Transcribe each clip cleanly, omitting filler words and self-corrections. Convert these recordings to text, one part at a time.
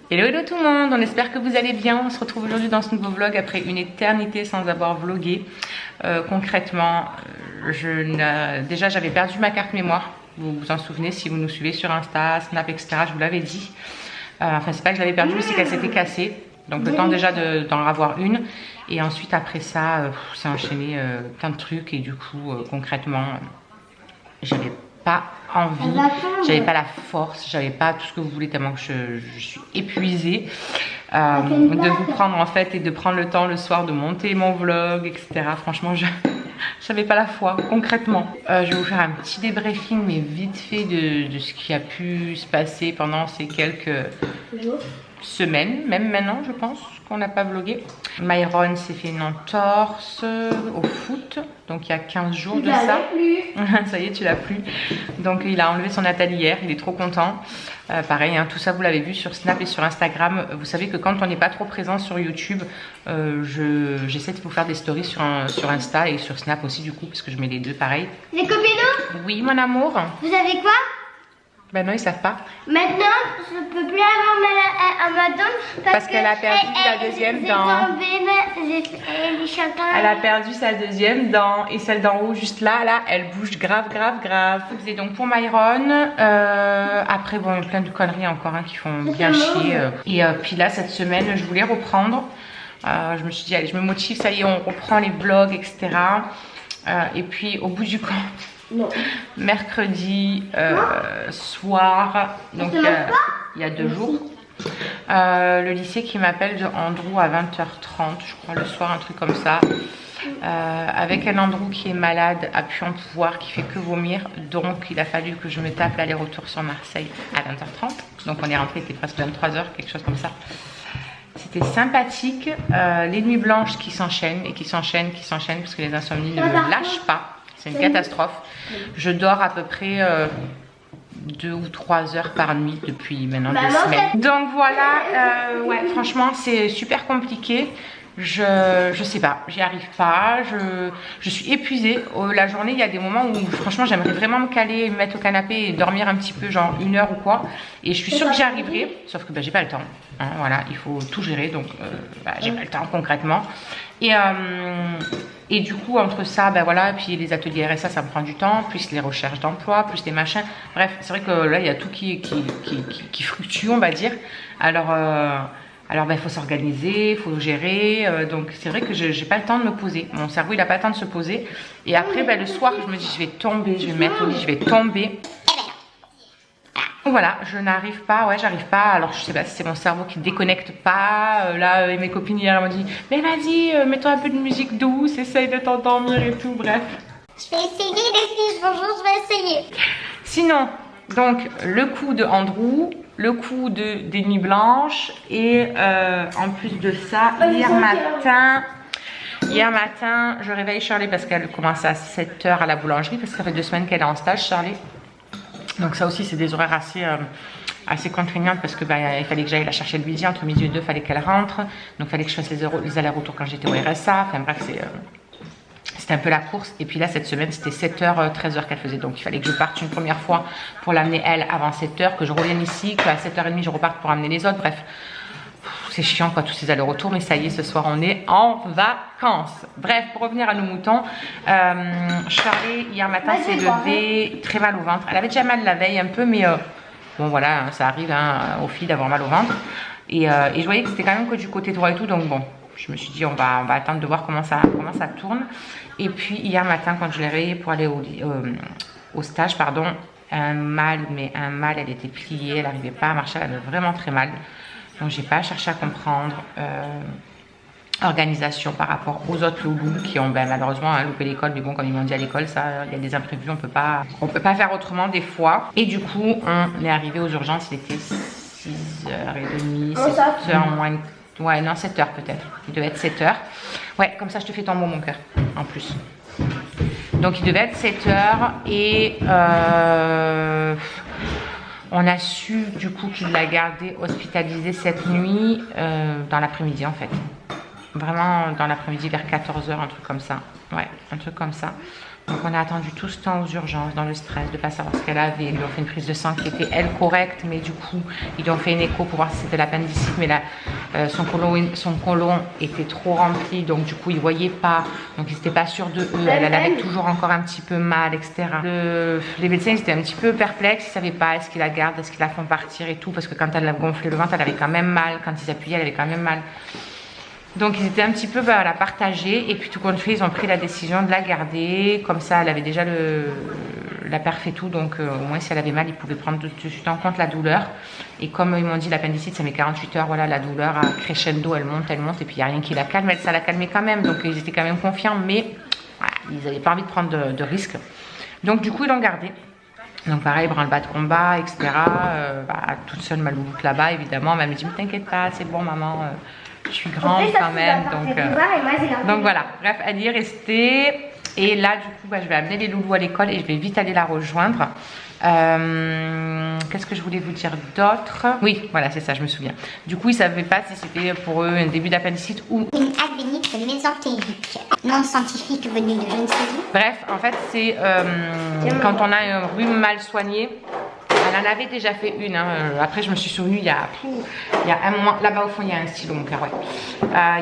Hello hello tout le monde, on espère que vous allez bien. On se retrouve aujourd'hui dans ce nouveau vlog après une éternité sans avoir vlogué. Concrètement, déjà j'avais perdu ma carte mémoire. Vous vous en souvenez si vous nous suivez sur Insta, Snap, etc. Je vous l'avais dit. Enfin c'est pas que je l'avais perdue, mais c'est qu'elle s'était cassée. Donc le temps déjà d'en avoir une. Et ensuite après ça, c'est enchaîné plein de trucs. Et du coup concrètement, j'avais pas envie, j'avais pas la force, j'avais pas tout ce que vous voulez tellement que je suis épuisée de vous prendre en fait et de prendre le temps le soir de monter mon vlog, etc. Franchement, j'avais pas la foi, concrètement. Je vais vous faire un petit débriefing, mais vite fait de ce qui a pu se passer pendant ces quelques semaines, même maintenant je pense qu'on n'a pas vlogué. Myron s'est fait une entorse au foot, donc il y a 15 jours de ça. Ça y est, tu l'as plus. Donc il a enlevé son attel hier, il est trop content. Pareil, hein, tout ça vous l'avez vu sur Snap et sur Instagram. Vous savez que quand on n'est pas trop présent sur YouTube, j'essaie de vous faire des stories sur Insta et sur Snap aussi du coup, parce que je mets les deux pareil. Les copines? Oui mon amour. Vous savez quoi? Ben non, ils savent pas. Maintenant, je peux plus avoir Amazon parce qu'elle a perdu la deuxième dent. Elle a perdu sa deuxième dent et celle d'en haut juste là, elle bouge grave. C'est donc pour Myron. Après bon, plein de conneries encore hein, qui font bien chier. Et puis là cette semaine, je voulais reprendre. Je me suis dit allez, je me motive, ça y est, on reprend les vlogs, etc. Et puis au bout du compte. Non. Mercredi soir, donc il y a 2 jours, le lycée qui m'appelle de Andrew à 20h30, je crois le soir, un truc comme ça, avec un Andrew qui est malade, à plus en pouvoir, qui fait que vomir, donc il a fallu que je me tape l'aller-retour sur Marseille à 20h30, donc on est rentré, il était presque 23h, quelque chose comme ça. C'était sympathique, les nuits blanches qui s'enchaînent et qui s'enchaînent, parce que les insomnies ne me lâchent pas. C'est une catastrophe. Je dors à peu près 2 ou 3 heures par nuit depuis maintenant 2 semaines. Donc voilà, ouais, franchement c'est super compliqué. Je sais pas, j'y arrive pas, je suis épuisée. La journée, il y a des moments où franchement j'aimerais vraiment me caler, me mettre au canapé et dormir un petit peu, genre 1 heure ou quoi. Et je suis sûre que j'y arriverai, sauf que bah, j'ai pas le temps. Hein, voilà, il faut tout gérer, donc bah, j'ai pas le temps concrètement. Et du coup entre ça, ben voilà, puis les ateliers RSA ça me prend du temps, plus les recherches d'emploi, plus les machins. Bref, c'est vrai que là il y a tout qui fluctue on va dire. Alors ben, faut s'organiser, il faut gérer, donc c'est vrai que j'ai pas le temps de me poser. Mon cerveau il a pas le temps de se poser. Et après ben, le soir je me dis je vais tomber, je vais me mettre au lit, je vais tomber. Voilà, je n'arrive pas, ouais j'arrive pas, alors je sais pas si c'est mon cerveau qui déconnecte pas, là mes copines hier m'ont dit mais vas-y mets-toi un peu de musique douce, essaye de t'endormir et tout, bref. Je vais essayer les filles, bonjour, je vais essayer. Sinon, donc le coup de Andrew, le coup des nuits blanches et en plus de ça, hier matin, je réveille Charlie parce qu'elle commence à 7h à la boulangerie parce que ça fait 2 semaines qu'elle est en stage Charlie. Donc ça aussi c'est des horaires assez contraignantes parce que bah, il fallait que j'aille la chercher le midi, entre midi et 2 il fallait qu'elle rentre. Donc il fallait que je fasse les allers-retours quand j'étais au RSA. Enfin bref, c'était un peu la course. Et puis là cette semaine c'était 7h, 13h qu'elle faisait. Donc il fallait que je parte une première fois pour l'amener elle avant 7h, que je revienne ici, qu'à 7h30 je reparte pour amener les autres. Bref, c'est chiant quoi tous ces allers-retours, mais ça y est, ce soir on est en vacances. Bref, pour revenir à nos moutons, Charlie hier matin s'est levée très mal au ventre. Elle avait déjà mal la veille un peu, mais bon voilà, ça arrive hein, aux filles d'avoir mal au ventre. Et je voyais que c'était quand même que du côté droit et tout, donc bon, je me suis dit on va attendre de voir comment ça tourne. Et puis hier matin quand je l'ai réveillée pour aller au stage, pardon, un mal, elle était pliée, elle n'arrivait pas à marcher, elle avait vraiment très mal. Donc j'ai pas cherché à comprendre organisation par rapport aux autres loulous qui ont ben, malheureusement hein, loupé l'école, mais bon comme ils m'ont dit à l'école, ça il y a des imprévus, on peut pas faire autrement des fois. Et du coup on est arrivé aux urgences, il était 6h30, 7h moins, ouais non 7h peut-être, il devait être 7h. Ouais comme ça je te fais ton mot mon cœur en plus. Donc il devait être 7h et on a su du coup qu'il l'a gardé hospitalisé cette nuit dans l'après-midi en fait. Vraiment dans l'après-midi vers 14h, un truc comme ça. Ouais, un truc comme ça. Donc on a attendu tout ce temps aux urgences, dans le stress, de pas savoir ce qu'elle avait. Ils lui ont fait une prise de sang qui était, elle, correcte, mais du coup, ils lui ont fait une écho pour voir si c'était l'appendicite, mais là, son côlon était trop rempli, donc du coup, ils ne voyaient pas, donc ils n'étaient pas sûrs de eux. Elle avait toujours encore un petit peu mal, etc. Les médecins, ils étaient un petit peu perplexes, ils ne savaient pas, est-ce qu'ils la gardent, est-ce qu'ils la font partir et tout, parce que quand elle a gonflé le ventre, elle avait quand même mal, quand ils appuyaient, elle avait quand même mal. Donc ils étaient un petit peu à la partager et puis tout compte fait ils ont pris la décision de la garder. Comme ça elle avait déjà la perf et tout, donc au moins si elle avait mal ils pouvaient prendre tout de suite en compte la douleur. Et comme ils m'ont dit l'appendicite ça met 48 heures, voilà, la douleur à crescendo, elle monte et puis il n'y a rien qui la calme, ça la calmait quand même. Donc ils étaient quand même confiants mais voilà, ils n'avaient pas envie de prendre de risques. Donc du coup ils l'ont gardée. Donc pareil, branle-bas de combat, etc. Toute seule ma louloute là-bas évidemment, elle m'a dit mais t'inquiète pas, c'est bon maman. Je suis grande quand même, donc voilà. Bref, elle y est restée. Et là, du coup, je vais amener les loulous à l'école et je vais vite aller la rejoindre. Qu'est-ce que je voulais vous dire d'autre? Oui, voilà, c'est ça, je me souviens. Du coup, ils ne savaient pas si c'était pour eux un début d'appendicite ou une advénite mésentérique, non scientifique venue de je ne sais où. Bref, en fait, c'est quand on a un rhume mal soigné. Elle en avait déjà fait une, après je me suis souvenue il y a un moment, là-bas au fond il y a un stylo mon cœur, ouais.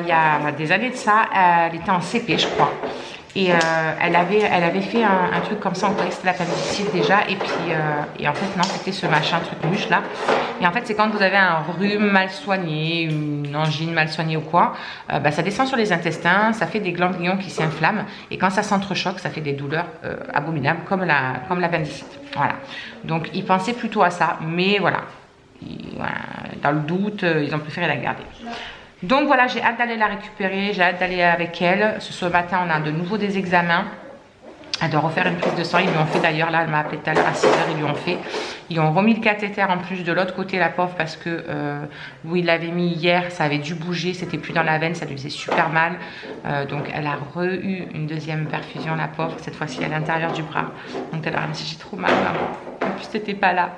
Il y a des années de ça, elle était en CP je crois. Et elle avait fait un truc comme ça, on croyait que c'était l'appendicite déjà. Et puis, et en fait, non, c'était ce machin, truc mouche là. Et en fait, c'est quand vous avez un rhume mal soigné, une angine mal soignée ou quoi, ça descend sur les intestins, ça fait des ganglions qui s'inflamment. Et quand ça s'entrechoque, ça fait des douleurs abominables, comme l'appendicite. Voilà. Donc, ils pensaient plutôt à ça. Mais voilà, dans le doute, ils ont préféré la garder. Donc voilà, j'ai hâte d'aller la récupérer, j'ai hâte d'aller avec elle. Ce matin, on a de nouveau des examens. Elle doit refaire une prise de sang. Ils lui ont fait d'ailleurs, là, elle m'a appelé tout à l'heure à 6 h, ils lui ont fait. Ils ont remis le cathéter en plus de l'autre côté, la pauvre, parce que où il l'avait mis hier, ça avait dû bouger, c'était plus dans la veine, ça lui faisait super mal. Donc elle a eu une deuxième perfusion, la pauvre, cette fois-ci à l'intérieur du bras. Donc elle a dit, j'ai trop mal, maman. En plus, t'étais pas là.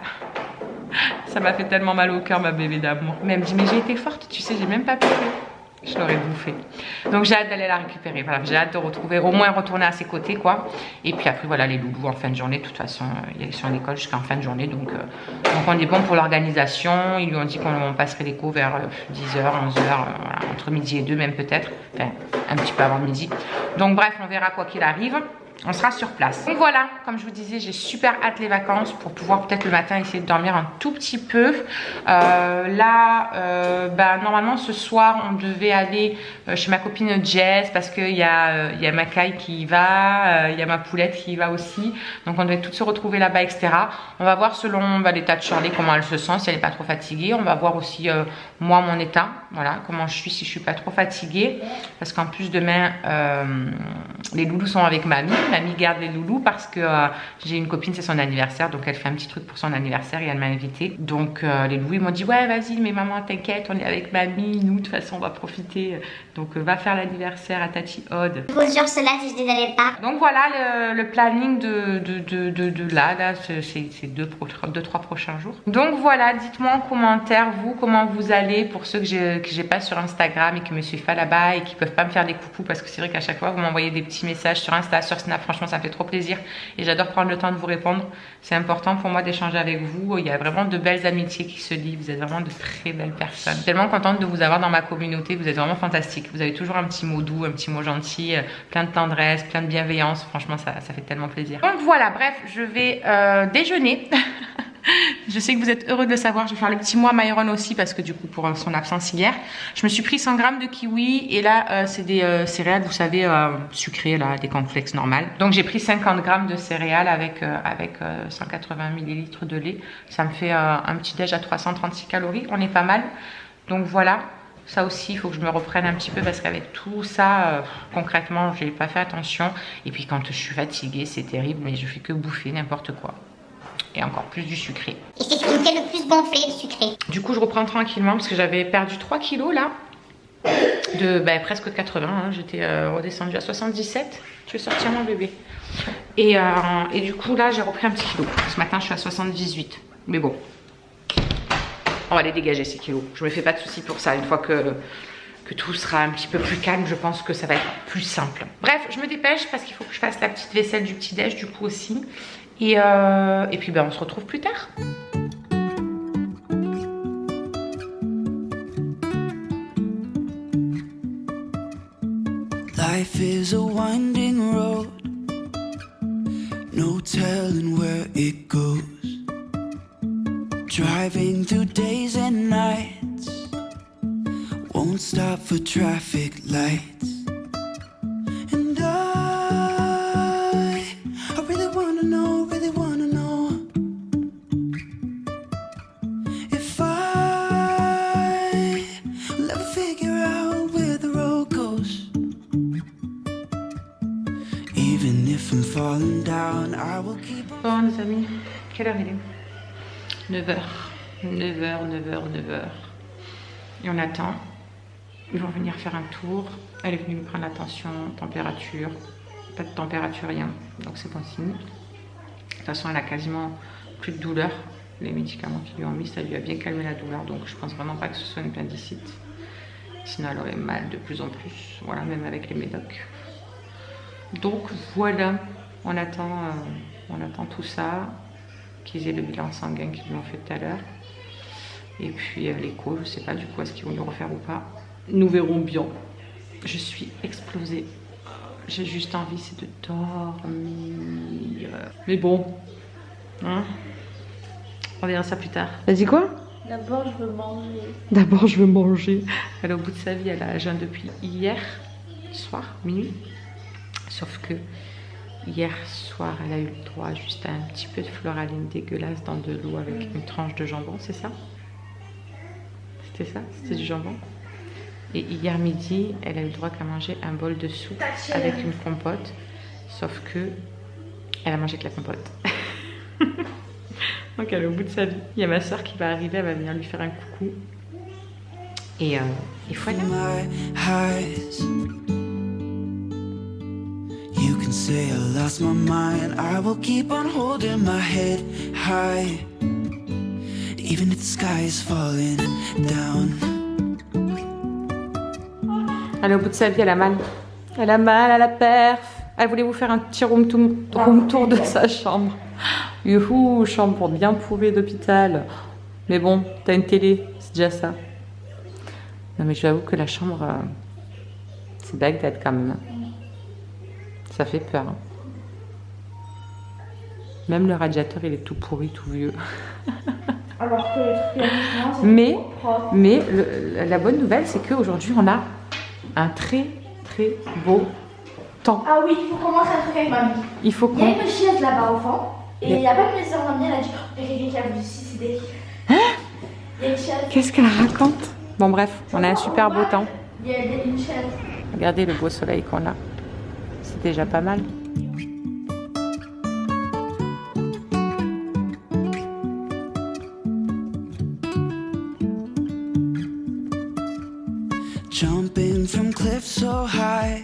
Ça m'a fait tellement mal au cœur, ma bébé d'amour. Mais elle me dit, mais j'ai été forte, tu sais, j'ai même pas pleuré. Je l'aurais bouffé. Donc j'ai hâte d'aller la récupérer. Voilà, j'ai hâte de retrouver, au moins retourner à ses côtés, quoi. Et puis après, voilà, les loulous en fin de journée. De toute façon, ils sont à l'école jusqu'en fin de journée. Donc on est bon pour l'organisation. Ils lui ont dit qu'on passerait l'écho vers 10 h, 11 h, voilà, entre midi et 2 même peut-être. Enfin, un petit peu avant midi. Donc bref, on verra quoi qu'il arrive. On sera sur place. Donc voilà, comme je vous disais, j'ai super hâte les vacances pour pouvoir peut-être le matin essayer de dormir un tout petit peu. Normalement ce soir on devait aller chez ma copine Jess parce qu'il y a ma caille qui y va, il y a ma poulette qui y va aussi. Donc on devait toutes se retrouver là-bas, etc. On va voir selon l'état de Charlie, comment elle se sent, si elle n'est pas trop fatiguée. On va voir aussi moi mon état, voilà, comment je suis, si je suis pas trop fatiguée. Parce qu'en plus demain, les loulous sont avec mamie. Mamie garde les loulous parce que j'ai une copine, c'est son anniversaire, donc elle fait un petit truc pour son anniversaire et elle m'a invitée. Donc les loulous ils m'ont dit ouais vas-y mais maman t'inquiète, on est avec mamie, nous de toute façon on va profiter, donc va faire l'anniversaire à Tati Aude. Je vous jure cela si je n'allais pas. Donc voilà le planning de là c'est 2-3 prochains jours. Donc voilà, dites-moi en commentaire vous comment vous allez, pour ceux que j'ai pas sur Instagram et qui me suivent pas là-bas et qui peuvent pas me faire des coucous, parce que c'est vrai qu'à chaque fois vous m'envoyez des petits messages sur Insta, sur Snap. Franchement, ça me fait trop plaisir et j'adore prendre le temps de vous répondre. C'est important pour moi d'échanger avec vous. Il y a vraiment de belles amitiés qui se lient. Vous êtes vraiment de très belles personnes. Je suis tellement contente de vous avoir dans ma communauté. Vous êtes vraiment fantastiques. Vous avez toujours un petit mot doux, un petit mot gentil, plein de tendresse, plein de bienveillance. Franchement, ça fait tellement plaisir. Donc voilà, bref, je vais déjeuner. Je sais que vous êtes heureux de le savoir. Je vais faire le petit mot à Myron aussi parce que du coup pour son absence hier, je me suis pris 100 g de kiwi et là c'est des céréales, vous savez, sucrées là, des cornflakes normales. Donc j'ai pris 50 g de céréales avec 180 ml de lait. Ça me fait un petit déj à 336 calories. On est pas mal. Donc voilà. Ça aussi, il faut que je me reprenne un petit peu parce qu'avec tout ça, concrètement, je n'ai pas fait attention. Et puis quand je suis fatiguée, c'est terrible, mais je fais que bouffer n'importe quoi. Et encore plus du sucré. Et c'est ce qui me fait le plus gonfler, le sucré. Du coup, je reprends tranquillement parce que j'avais perdu 3 kilos là. De presque 80. Hein. J'étais redescendue à 77. Je vais sortir mon bébé. Et du coup, là, j'ai repris un petit kilo. Ce matin, je suis à 78. Mais bon, on va les dégager ces kilos. Je me fais pas de soucis pour ça. Une fois que que tout sera un petit peu plus calme, je pense que ça va être plus simple. Bref, je me dépêche parce qu'il faut que je fasse la petite vaisselle du petit-déj du coup aussi. Et puis ben, on se retrouve plus tard. Life is a winding road, no telling where it goes. Driving through days and nights, won't stop for traffic lights. And I really wanna know if I will ever figure out where the road goes. Even if I'm falling down, I will keep on. Bon les amis, quelle heure il est? 9h. 9h. Et on attend. Ils vont venir faire un tour. Elle est venue me prendre la tension, température. Pas de température, rien. Donc c'est bon signe. De toute façon, elle a quasiment plus de douleur. Les médicaments qu'ils lui ont mis, ça lui a bien calmé la douleur. Donc je pense vraiment pas que ce soit une appendicite. Sinon, elle aurait mal de plus en plus. Voilà, même avec les médocs. Donc voilà, on attend tout ça. Qu'ils aient le bilan sanguin qu'ils lui ont fait tout à l'heure. Et puis l'écho, je sais pas du coup est-ce qu'ils vont le refaire ou pas. Nous verrons bien. Je suis explosée. J'ai juste envie, c'est de dormir. Mais bon, hein, on verra ça plus tard. Vas-y quoi? D'abord, je veux manger. D'abord, je veux manger. Elle est au bout de sa vie, elle a jeûne depuis hier soir, minuit. Sauf que hier soir, elle a eu le droit juste à un petit peu de floraline dégueulasse dans de l'eau avec une tranche de jambon, c'est ça? C'était ça? C'était du jambon? Et hier midi, elle a eu le droit qu'à manger un bol de soupe avec une compote. Sauf que elle a mangé que la compote. Donc elle est au bout de sa vie. Il y a ma soeur qui va arriver, elle va venir lui faire un coucou. Et il faut aller. You can say I lost my mind, I will keep on holding my head high, even if the sky is falling down. Elle est au bout de sa vie, elle a mal. Elle a mal à la perf. Elle voulait vous faire un petit room tour de sa chambre. Youhou, chambre bien pourrie d'hôpital. Mais bon, t'as une télé, c'est déjà ça. Non mais j'avoue que la chambre, c'est Bagdad quand même. Ça fait peur. Hein. Même le radiateur, il est tout pourri, tout vieux. Alors que le truc c'est mais la bonne nouvelle, c'est qu'aujourd'hui, on a un très beau temps. Ah oui, il faut commencer un truc avec mamie. Il faut Il y a une chaise là-bas au fond. Et il n'y a pas de maison, mamie, elle a dit il y a quelqu'un qui a voulu se suicider. Hein? Il y a une chaise. Qu'est-ce qu'elle raconte? Bon bref, on a un super beau temps. Il y a une chaise. Regardez le beau soleil qu'on a. C'est déjà pas mal. Jumping from cliffs so high,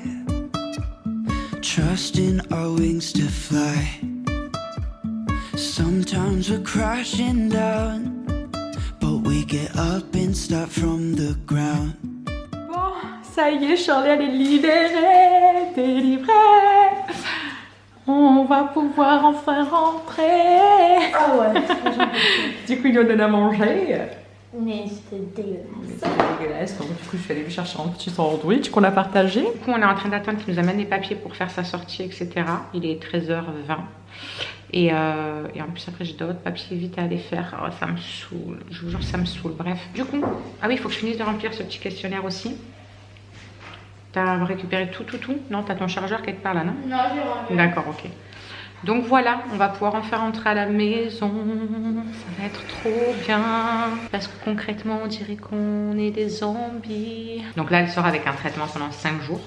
trusting our wings to fly. Sometimes we're crashing down, but we get up and start from the ground. Bon, ça y est, Charlie, elle est libérée, délivrée. On va pouvoir enfin rentrer. Ah ouais. Du coup, il nous donne à manger. Mais c'était dégueulasse. C'était dégueulasse. Donc, du coup, je suis allée lui chercher un petit sandwich qu'on a partagé. Du coup, on est en train d'attendre qu'il nous amène les papiers pour faire sa sortie, etc. Il est 13h20. Et en plus, après, j'ai d'autres papiers vite à aller faire. Oh, ça me saoule. Je vous jure, ça me saoule. Bref. Du coup, ah oui, il faut que je finisse de remplir ce petit questionnaire aussi. T'as récupéré tout? Non, t'as ton chargeur quelque part là, non? Non, j'ai rendu. D'accord, ok. Donc voilà, on va pouvoir enfin rentrer à la maison. Ça va être trop bien. Parce que concrètement, on dirait qu'on est des zombies. Donc là, elle sort avec un traitement pendant 5 jours.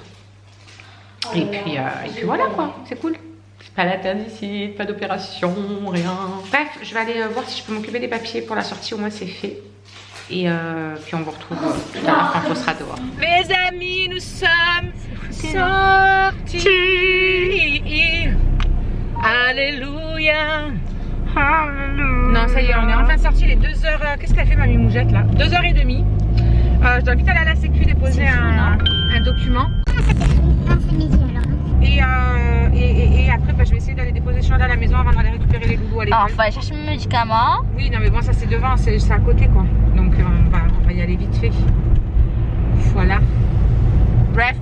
Et puis voilà quoi, c'est cool. C'est pas l'appendicite, pas d'opération, rien. Bref, je vais aller voir si je peux m'occuper des papiers pour la sortie, au moins c'est fait. Et puis on vous retrouve tout à l'heure quand on sera dehors. Mes amis, nous sommes sortis. Alléluia. Non, ça y est, on est enfin sortis les 2 heures. Qu'est-ce qu'elle fait, mamie Mougette là? 2h30. Je dois vite aller à la sécu déposer un document. Et après, bah, je vais essayer d'aller déposer Chantal à la maison avant d'aller récupérer les loulous à l'école. Alors, faut aller chercher mes médicaments. Oui, non, mais bon, ça c'est devant, c'est à côté quoi. Donc, on va y aller vite fait. Voilà. Bref,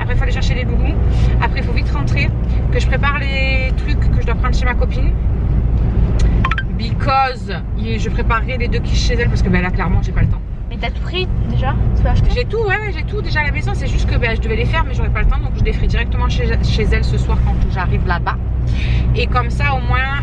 après, il faut aller chercher les loulous. Après, il faut vite rentrer. Que je prépare les trucs que je dois prendre chez ma copine. Because je préparerai les 2 quiches chez elle parce que ben, là, clairement, j'ai pas le temps. Mais t'as tout pris déjà? Tu vas acheter? J'ai tout, ouais, j'ai tout déjà à la maison. C'est juste que ben, je devais les faire, mais j'aurais pas le temps. Donc, je les ferai directement chez elle ce soir quand j'arrive là-bas. Et comme ça, au moins,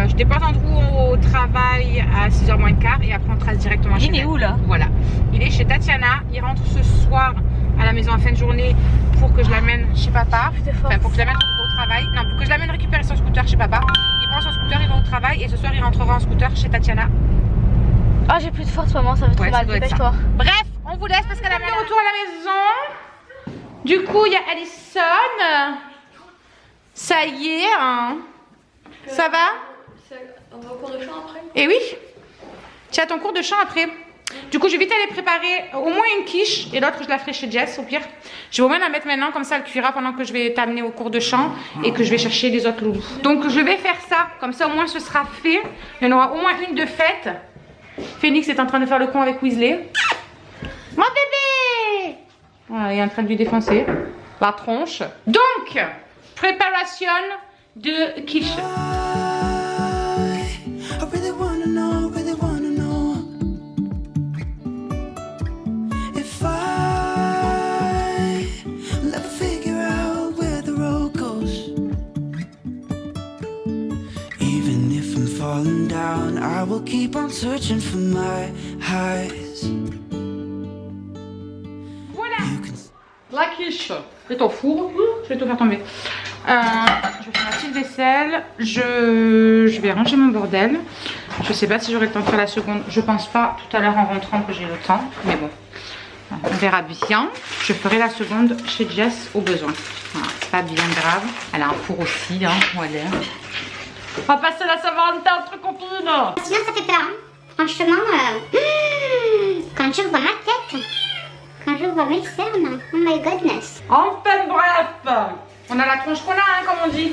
je dépose Andrew au travail à 6h moins le quart. Et après, on trace directement chez elle. Il est où là? Voilà. Il est chez Tatiana. Il rentre ce soir à la maison en fin de journée pour que je l'amène chez papa. Enfin, pour que je l'amène au travail. Non, pour que je l'amène récupérer son scooter chez papa. Il prend son scooter, il va au travail. Et ce soir, il rentrera en scooter chez Tatiana. Ah, j'ai plus de force, maman, ça fait trop mal. Dépêche-toi. Bref, on vous laisse parce qu'elle a de retour à la maison. Du coup, il y a Alison. Ça y est, hein. Ça va? On va au cours de chant après? Eh oui. Tu as ton cours de chant après. Du coup, je vais vite aller préparer au moins une quiche et l'autre, je la ferai chez Jess au pire. Je vais au moins la mettre maintenant, comme ça elle cuira pendant que je vais t'amener au cours de chant et que je vais chercher les autres loulous. Donc, je vais faire ça, comme ça au moins ce sera fait. Il y en aura au moins une de faite. Phoenix est en train de faire le con avec Weasley. Mon bébé! Voilà, il est en train de lui défoncer la tronche. Donc, préparation de quiche. I really wanna know if I'll ever figure out where the road goes. Even if I'm falling down, I will keep on searching for my highs. Voilà, la quiche est au four. Je vais tout faire tomber. Je vais faire la petite vaisselle. Je vais ranger mon bordel. Je sais pas si j'aurai le temps de faire la seconde. Je pense pas tout à l'heure en rentrant que j'ai le temps. Mais bon, on verra bien. Je ferai la seconde chez Jess au besoin. Voilà, c'est pas bien grave. Elle a un four aussi, hein. Voilà. On va passer la Saint-Valentin entre copines. Sinon ça fait peur, hein. Franchement, quand je vois ma tête, quand je vois mes cernes, oh my goodness. Enfin bref, on a la tronche qu'on a, hein, comme on dit.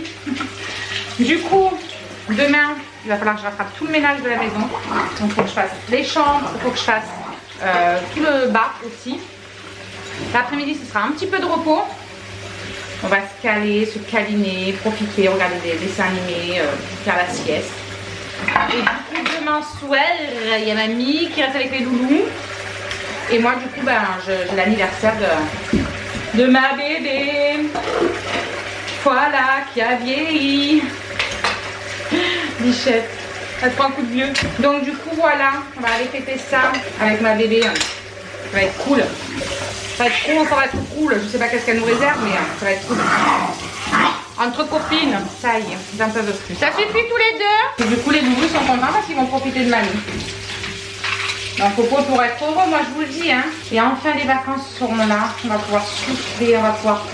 Du coup, demain, il va falloir que je rattrape tout le ménage de la maison. Donc il faut que je fasse les chambres, il faut que je fasse tout le bas aussi. L'après-midi, ce sera un petit peu de repos. On va se caler, se câliner, profiter, regarder des dessins animés, faire la sieste. Et du coup, demain soir, il y a mamie qui reste avec les loulous. Et moi, du coup, ben, j'ai l'anniversaire de ma bébé. Voilà, qui a vieilli. Bichette, elle prend un coup de vieux. Donc, du coup, voilà, on va aller fêter ça avec ma bébé. Ça va être cool. Ça va être cool, ça va être cool. Je sais pas qu'est-ce qu'elle nous réserve, mais ça va être cool. Entre copines, ça y est, j'en peux plus. Ça suffit tous les deux. Et du coup, les loulous sont contents parce qu'ils vont profiter de mamie. Donc, Coco, pour être heureux, moi je vous le dis, hein. Et enfin, les vacances seront là. On va pouvoir souffler, on va pouvoir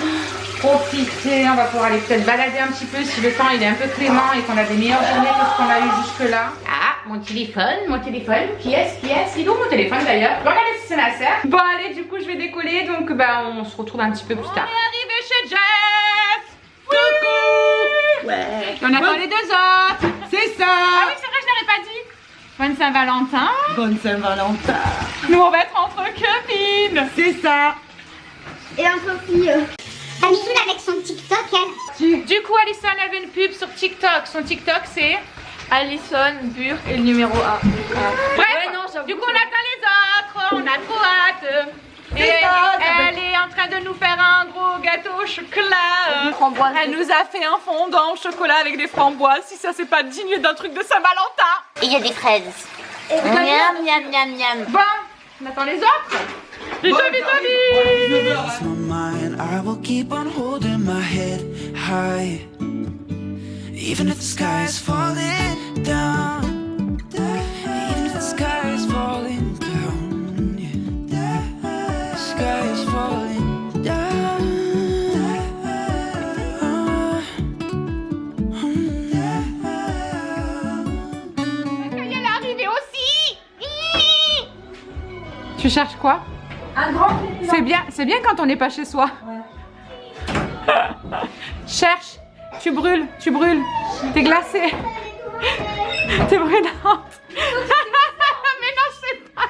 profiter, on va pouvoir aller peut-être balader un petit peu si le temps il est un peu clément et qu'on a des meilleures journées que ce qu'on a eu jusque-là. Ah, mon téléphone. Qui est-ce Il est où mon téléphone d'ailleurs? Regardez si c'est ma sœur. Bon, allez, du coup, je vais décoller. Donc, bah, on se retrouve un petit peu plus tard. On est arrivé chez Jess. Coucou. Ouais. On attend les deux autres. C'est ça. Ah oui, c'est vrai, je n'aurais pas dit. Bonne Saint-Valentin. Bonne Saint-Valentin. Nous, on va être entre copines. C'est ça. Et entre filles. Elle me saoule avec son TikTok, elle. Du coup, Alison avait une pub sur TikTok. Son TikTok, c'est Alison, Burke et le numéro A. Bref, Ouais, non, du coup, on attend les autres. On a trop hâte. Et elle est en train de nous faire un gros gâteau au chocolat. Framboise. Elle nous a fait un fondant au chocolat avec des framboises. Si ça, c'est pas digne d'un truc de Saint-Valentin. Et il y a des fraises. Miam, miam, miam, miam. Bon, on attend les autres. Vite. Lost my mind, I will keep on holding my head high. Even if the sky is falling down. Even if the sky is falling down. Yeah. The sky is falling down. Elle est arrivée aussi. Tu cherches quoi? Un grand pépé. C'est bien quand on n'est pas chez soi. Ouais. Cherche, tu brûles. T'es glacée. T'es brûlante. Mais non, c'est pas.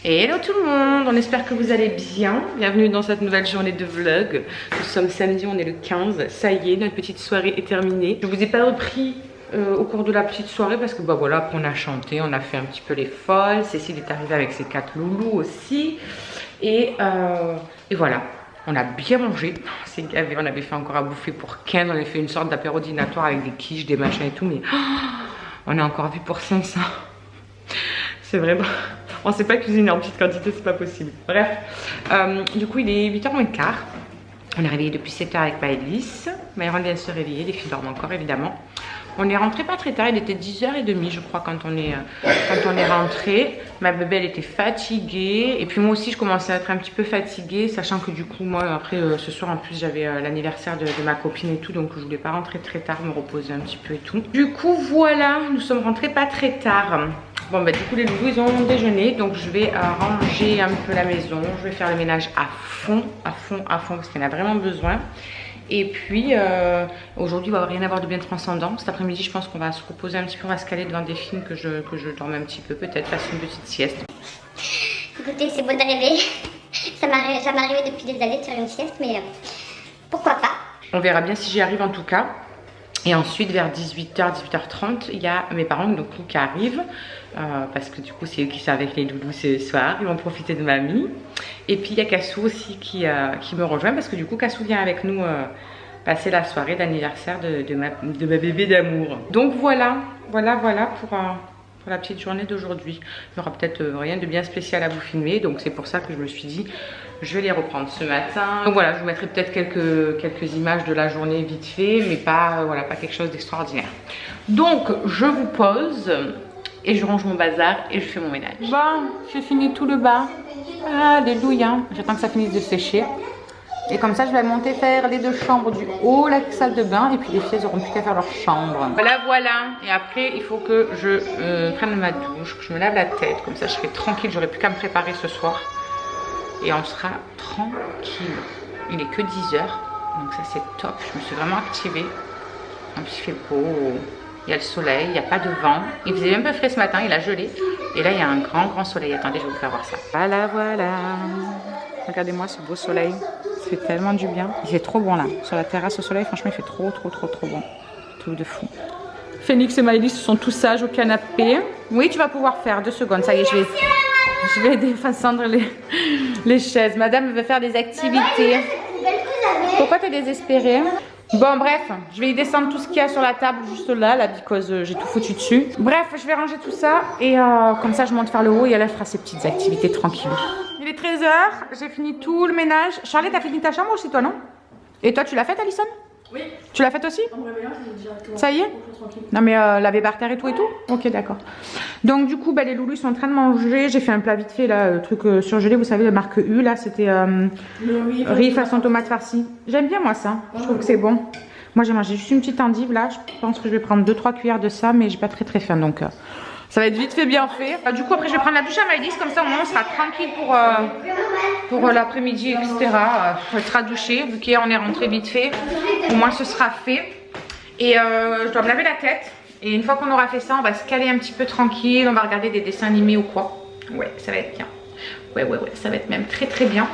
Hello tout le monde, on espère que vous allez bien. Bienvenue dans cette nouvelle journée de vlog. Nous sommes samedi, on est le 15. Ça y est, notre petite soirée est terminée. Je vous ai pas repris au cours de la petite soirée parce que bah voilà, après on a chanté, on a fait un petit peu les folles. Cécile est arrivée avec ses 4 loulous aussi. Et voilà, on a bien mangé. C'est gavé, on avait fait encore à bouffer pour 15. On avait fait une sorte d'apéro dînatoire avec des quiches, des machins et tout. Mais on a encore vu pour 500. C'est vraiment... On ne sait pas cuisiner en petite quantité, c'est pas possible. Bref, du coup il est 8h moins le quart. On est réveillé depuis 7h avec Maëlys. Myron vient de se réveiller, les filles dorment encore évidemment. On est rentré pas très tard, il était 10h30 je crois quand on est rentré. Ma bébé elle était fatiguée et puis moi aussi je commençais à être un petit peu fatiguée, sachant que du coup moi après ce soir en plus j'avais l'anniversaire de ma copine et tout, donc je voulais pas rentrer très tard, me reposer un petit peu et tout. Du coup voilà, nous sommes rentrés pas très tard. Bon bah du coup les loulous ils ont déjeuné, donc je vais ranger un peu la maison, je vais faire le ménage à fond parce qu'il y en a vraiment besoin. Et puis aujourd'hui il va rien avoir de bien transcendant. Cet après-midi je pense qu'on va se reposer un petit peu, on va se caler devant des films, que je dorme un petit peu, peut-être faire une petite sieste. Écoutez, c'est beau d'arriver. Ça m'est jamais arrivé depuis des années de faire une sieste, mais pourquoi pas. On verra bien si j'y arrive en tout cas. Et ensuite vers 18h, 18h30, il y a mes parents donc, qui arrivent. Parce que du coup c'est eux qui sont avec les loulous ce soir. Ils vont profiter de mamie. Et puis il y a Cassou aussi qui me rejoint. Parce que du coup Cassou vient avec nous passer la soirée d'anniversaire de ma bébé d'amour. Donc voilà pour la petite journée d'aujourd'hui. Il n'y aura peut-être rien de bien spécial à vous filmer. Donc c'est pour ça que je me suis dit je vais les reprendre ce matin. Donc voilà, je vous mettrai peut-être quelques images de la journée vite fait, mais pas, voilà, pas quelque chose d'extraordinaire. Donc je vous pose et je range mon bazar et je fais mon ménage. Bon, j'ai fini tout le bas. Alléluia. J'attends que ça finisse de sécher. Et comme ça, je vais monter faire les 2 chambres du haut, la salle de bain, et puis les filles n'auront plus qu'à faire leur chambre. Voilà. Et après, il faut que je prenne ma douche, que je me lave la tête. Comme ça, je serai tranquille. J'aurai plus qu'à me préparer ce soir. Et on sera tranquille. Il est que 10h. Donc ça, c'est top. Je me suis vraiment activée. En plus, il fait beau. Il y a le soleil, il n'y a pas de vent. Il faisait un peu frais ce matin, il a gelé. Et là, il y a un grand soleil. Attendez, je vais vous faire voir ça. Voilà. Regardez-moi ce beau soleil. Ça fait tellement du bien. Il fait trop bon là. Sur la terrasse au soleil, franchement, il fait trop bon. Truc de fou. Phoenix et Maëlys sont tous sages au canapé. Oui, tu vas pouvoir faire 2 secondes. Ça y est, je vais descendre les chaises. Madame veut faire des activités. Pourquoi t'es désespérée? Bon bref, je vais y descendre tout ce qu'il y a sur la table juste là, parce que j'ai tout foutu dessus. Bref, je vais ranger tout ça et comme ça je monte faire le haut et elle fera ses petites activités tranquilles. Il est 13h, j'ai fini tout le ménage. Charlotte, t'as fini ta chambre aussi toi, non? Et toi tu l'as faite, Alison? Oui. Tu l'as faite aussi? En me réveillant, j'ai déjà tout. Ça y est? Non mais laver par terre et tout? Ok, d'accord. Donc du coup, les loulous sont en train de manger. J'ai fait un plat vite fait là, truc surgelé, vous savez, la marque U là, c'était riz façon tomate farcie. J'aime bien moi ça, je trouve que c'est bon. Moi j'ai mangé juste une petite endive là, je pense que je vais prendre 2-3 cuillères de ça, mais j'ai pas très faim donc ça va être vite fait, bien fait. Du coup après je vais prendre la douche à Maëlys, comme ça au moins on sera tranquille pour l'après-midi, etc. Elle sera douchée, vu qu'on est rentré vite fait, au moins ce sera fait. Et je dois me laver la tête. Et une fois qu'on aura fait ça, on va se caler un petit peu tranquille, on va regarder des dessins animés ou quoi. Ouais, ça va être bien. Ouais, ça va être même très bien.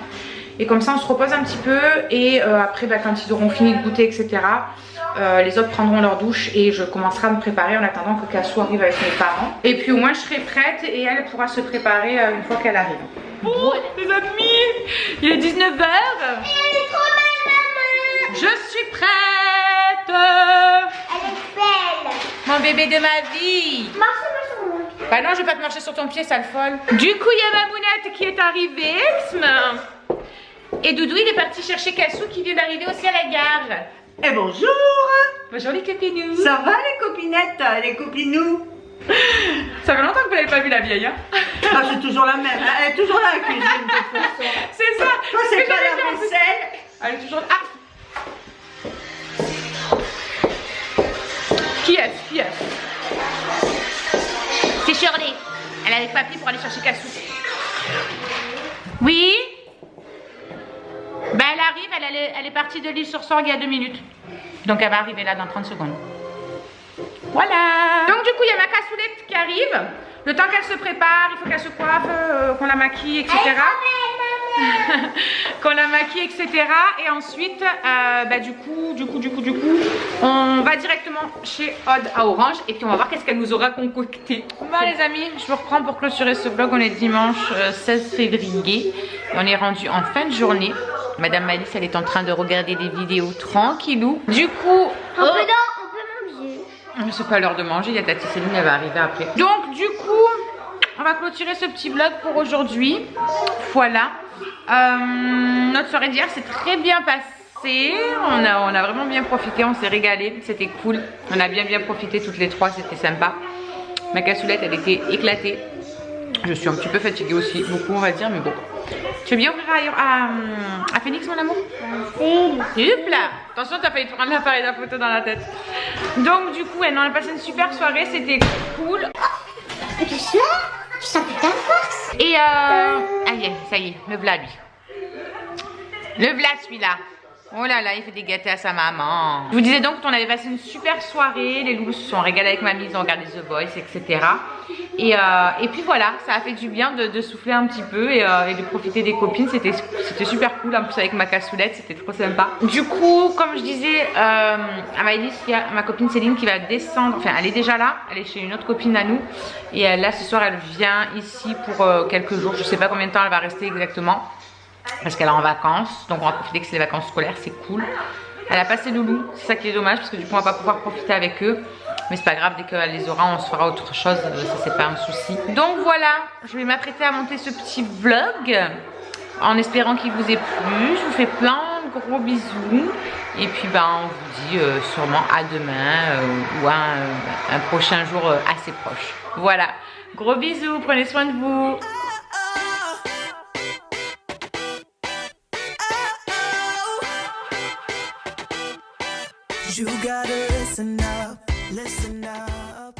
Et comme ça on se repose un petit peu et après quand ils auront fini de goûter, etc. Les autres prendront leur douche et je commencerai à me préparer en attendant que Cassou arrive avec mes parents. Et puis au moins je serai prête et elle pourra se préparer une fois qu'elle arrive. Oh les amis, il est 19h. Elle est trop belle, maman. Je suis prête. Elle est belle. Mon bébé de ma vie. Marche-moi sur mon pied. Bah non, je vais pas te marcher sur ton pied, sale folle. Du coup, il y a Mamounette qui est arrivée. Et Doudou, il est parti chercher Cassou qui vient d'arriver aussi à la gare. Et bonjour. Bonjour les copinous. Ça va les copinettes, les copinous? Ça fait longtemps que vous n'avez pas vu la vieille, hein? Ah, c'est toujours la même, elle est toujours là la cuisine de toute façon. C'est ça. Toi, c'est pas la vaisselle. Elle est toujours... Ah. Qui est-ce? C'est Shirley. Elle est avec papy pour aller chercher Cassou. Oui? Ben elle arrive, elle est partie de l'île sur Sorgue il y a 2 minutes. Donc elle va arriver là dans 30 secondes. Voilà. Donc du coup il y a ma cassoulette qui arrive. Le temps qu'elle se prépare, il faut qu'elle se coiffe, qu'on la maquille, etc. Qu'on la maquille, etc. Et ensuite, bah, du coup, on va directement chez Aude à Orange. Et puis on va voir qu'est-ce qu'elle nous aura concocté. Bon les amis, je vous reprends pour clôturer ce vlog. On est dimanche 16 février. Et on est rendu en fin de journée. Madame Malice, elle est en train de regarder des vidéos tranquillou. Du coup... On peut manger. C'est pas l'heure de manger, il y a Tati Céline, elle va arriver après. Donc du coup, on va clôturer ce petit vlog pour aujourd'hui. Voilà. Notre soirée d'hier s'est très bien passée. On a vraiment bien profité, on s'est régalé, c'était cool. On a bien profité toutes les trois, c'était sympa. Ma cassoulette, elle était éclatée. Je suis un petit peu fatiguée aussi, beaucoup on va dire, mais bon. Tu veux bien ouvrir à Phoenix, mon amour? Hop là. Attention, t'as failli te prendre l'appareil de la photo dans la tête. Donc du coup, on a passé une super soirée, c'était cool. Et tu sens putain de force. Et allez, ça y est, le v'là lui. Le v'là celui-là. Oh là là, il fait des gâteaux à sa maman. Je vous disais donc qu'on avait passé une super soirée. Les loups se sont régalés avec mamie, ils ont regardé The Voice, etc. Et puis voilà, ça a fait du bien de souffler un petit peu et de profiter des copines. C'était super cool, en plus avec ma cassoulette, c'était trop sympa. Du coup, comme je disais, à Maëlys, il y a ma copine Céline qui va descendre. Enfin, elle est déjà là, elle est chez une autre copine à nous. Et là, ce soir, elle vient ici pour quelques jours. Je sais pas combien de temps elle va rester exactement. Parce qu'elle est en vacances, donc on va profiter que c'est les vacances scolaires, c'est cool. Elle a passé loulou, c'est ça qui est dommage parce que du coup on va pas pouvoir profiter avec eux. Mais c'est pas grave, dès qu'elle les aura, on se fera autre chose, ça c'est pas un souci. Donc voilà, je vais m'apprêter à monter ce petit vlog en espérant qu'il vous ait plu. Je vous fais plein de gros bisous. Et puis ben on vous dit sûrement à demain ou à un prochain jour assez proche. Voilà, gros bisous, prenez soin de vous. You gotta listen up, listen up.